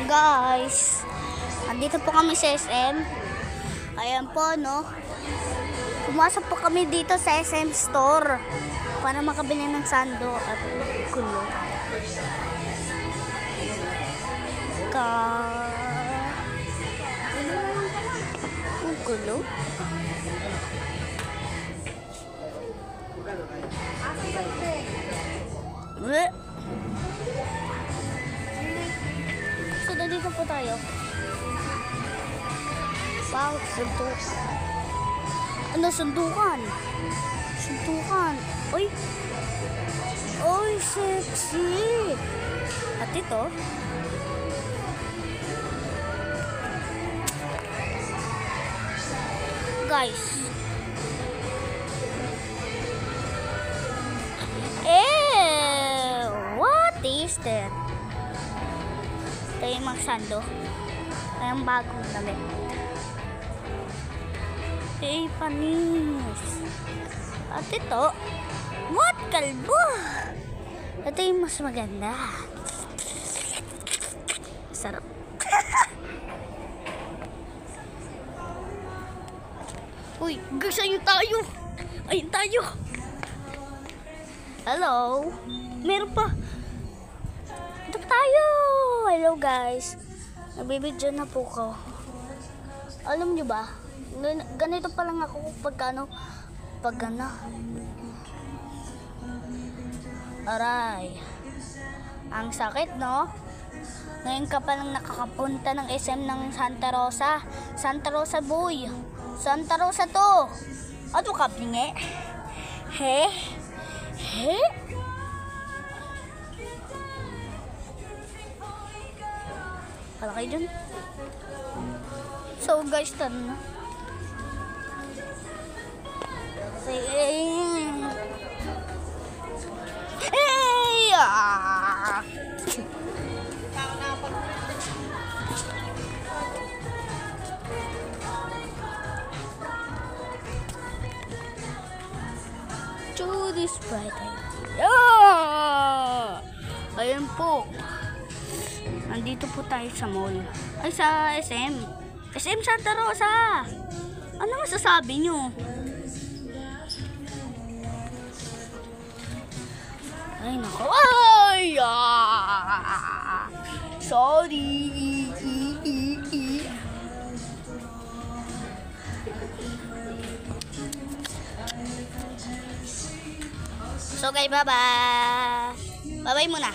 Guys, andito po kami sa SM. Ayan po, no. Pumasok po kami dito sa SM store para makabili ng sando at gulo. Gulo. So, dito po tayo. Wow, sundukan. Ano, sundukan? Sundukan. Uy! Uy, sexy! At ito, guys. What is that? Ito yung mga sando. Ito yung bagong damit. Panis. At ito, what kalbo? Ito yung mas maganda. Sarap. Uy, guys, ayun tayo. Ayun tayo. Hello. Meron pa. Ito pa tayo. Hello, guys. Nagbibidyo na po ko. Alam nyo ba? Ganito pa lang ako pag aray. Ang sakit, no? Ngayon ka pa lang nakakapunta ng SM ng Santa Rosa. Santa Rosa, boy. Santa Rosa to. Ano ka, pinge? He? Pala kayo dyan. So, guys, tara na. To this bright idea. Ayan po. Nandito po tayo sa mall. Ay, sa SM. SM Santa Rosa. Ano masasabi nyo? Ay, naku. Ay! Sorry. So, guys, bye-bye. Bye-bye muna.